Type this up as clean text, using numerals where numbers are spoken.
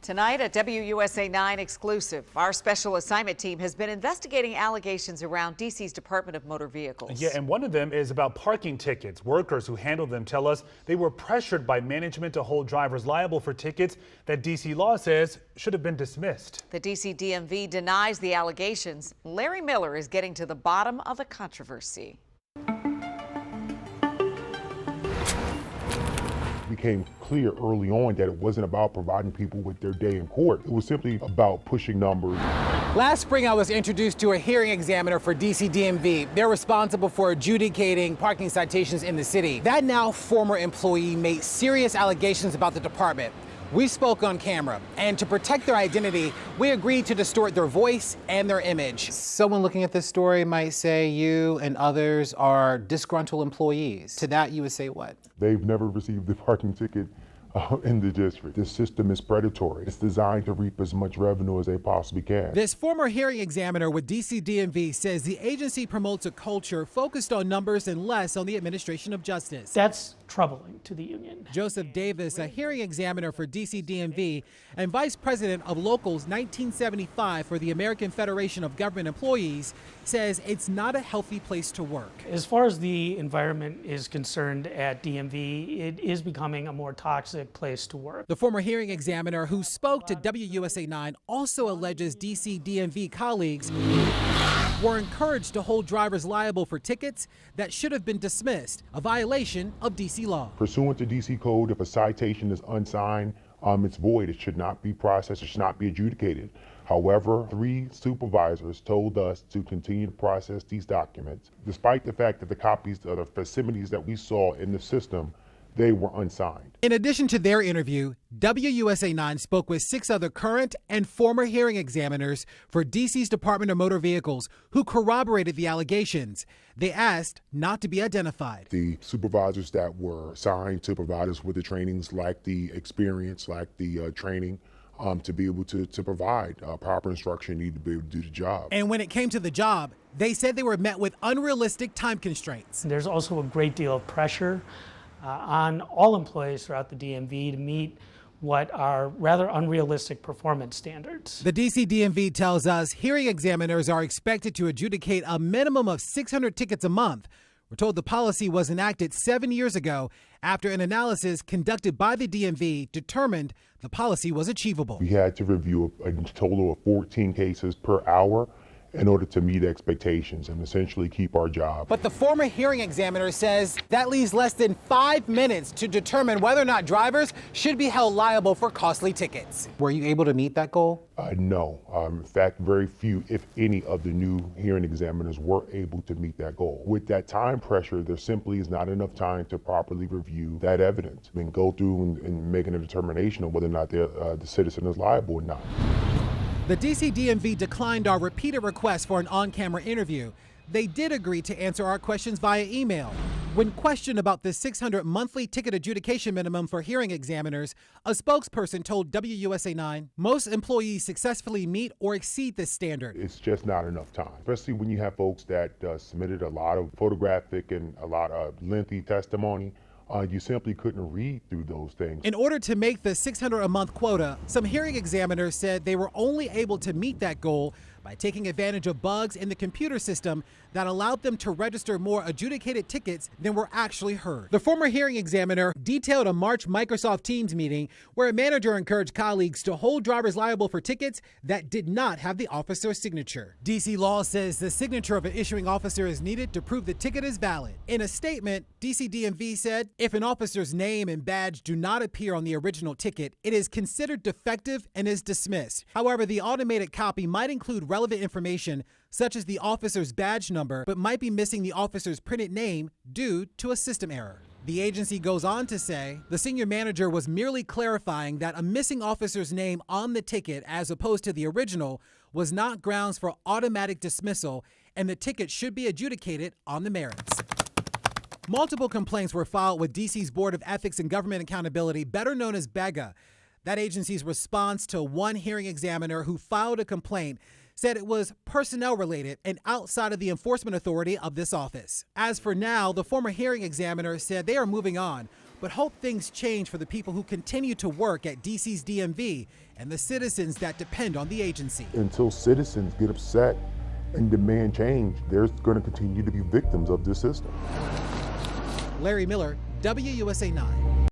Tonight, a WUSA 9 exclusive. Our special assignment team has been investigating allegations around DC's Department of Motor Vehicles. Yeah, and one of them is about parking tickets. Workers who handled them tell us they were pressured by management to hold drivers liable for tickets that DC law says should have been dismissed. The DC DMV denies the allegations. Larry Miller is getting to the bottom of the controversy. Became clear early on that it wasn't about providing people with their day in court. It was simply about pushing numbers. Last spring, I was introduced to a hearing examiner for DC DMV. They're responsible for adjudicating parking citations in the city. That now former employee made serious allegations about the department. We spoke on camera, and to protect their identity, we agreed to distort their voice and their image. Someone looking at this story might say you and others are disgruntled employees. To that, you would say what? They've never received a parking ticket in the district. This system is predatory. It's designed to reap as much revenue as they possibly can. This former hearing examiner with DC DMV says the agency promotes a culture focused on numbers and less on the administration of justice. That's troubling to the union. Joseph Davis, a hearing examiner for DC DMV and vice president of Locals 1975 for the American Federation of Government Employees, says it's not a healthy place to work. As far as the environment is concerned at DMV, it is becoming a more toxic place to work. The former hearing examiner who spoke to WUSA 9 also alleges DC DMV colleagues were encouraged to hold drivers liable for tickets that should have been dismissed, a violation of DC law. Pursuant to DC code, if a citation is unsigned, it's void. It should not be processed. It should not be adjudicated. However, 3 supervisors told us to continue to process these documents, despite the fact that the copies of the facilities that we saw in the system, they were unsigned. In addition to their interview, WUSA 9 spoke with 6 other current and former hearing examiners for DC's Department of Motor Vehicles who corroborated the allegations. They asked not to be identified. The supervisors that were assigned to provide us with the trainings, like the experience, like the training, to be able to provide proper instruction, need to be able to do the job. And when it came to the job, they said they were met with unrealistic time constraints. There's also a great deal of pressure on all employees throughout the DMV to meet what are rather unrealistic performance standards. The DC DMV tells us hearing examiners are expected to adjudicate a minimum of 600 tickets a month. We're told the policy was enacted 7 years ago after an analysis conducted by the DMV determined the policy was achievable. We had to review a total of 14 cases per hour in order to meet expectations and essentially keep our job. But the former hearing examiner says that leaves less than 5 minutes to determine whether or not drivers should be held liable for costly tickets. Were you able to meet that goal? No. In fact, very few, if any, of the new hearing examiners were able to meet that goal. With that time pressure, there simply is not enough time to properly review that evidence and go through and making a determination of whether or not the citizen is liable or not. The DC DMV declined our repeated request for an on-camera interview. They did agree to answer our questions via email. When questioned about the 600 monthly ticket adjudication minimum for hearing examiners, a spokesperson told WUSA 9 most employees successfully meet or exceed this standard. It's just not enough time, especially when you have folks that submitted a lot of photographic and a lot of lengthy testimony. You simply couldn't read through those things. In order to make the 600 a month quota, some hearing examiners said they were only able to meet that goal by taking advantage of bugs in the computer system that allowed them to register more adjudicated tickets than were actually heard. The former hearing examiner detailed a March Microsoft Teams meeting where a manager encouraged colleagues to hold drivers liable for tickets that did not have the officer's signature. DC law says the signature of an issuing officer is needed to prove the ticket is valid. In a statement, DC DMV said if an officer's name and badge do not appear on the original ticket, it is considered defective and is dismissed. However, the automated copy might include relevant information such as the officer's badge number, but might be missing the officer's printed name due to a system error. The agency goes on to say the senior manager was merely clarifying that a missing officer's name on the ticket as opposed to the original was not grounds for automatic dismissal, and the ticket should be adjudicated on the merits. Multiple complaints were filed with DC's Board of Ethics and Government Accountability, better known as BEGA. That agency's response to one hearing examiner who filed a complaint said it was personnel related and outside of the enforcement authority of this office. As for now, the former hearing examiner said they are moving on, but hope things change for the people who continue to work at DC's DMV and the citizens that depend on the agency. Until citizens get upset and demand change, there's going to continue to be victims of this system. Larry Miller, WUSA 9.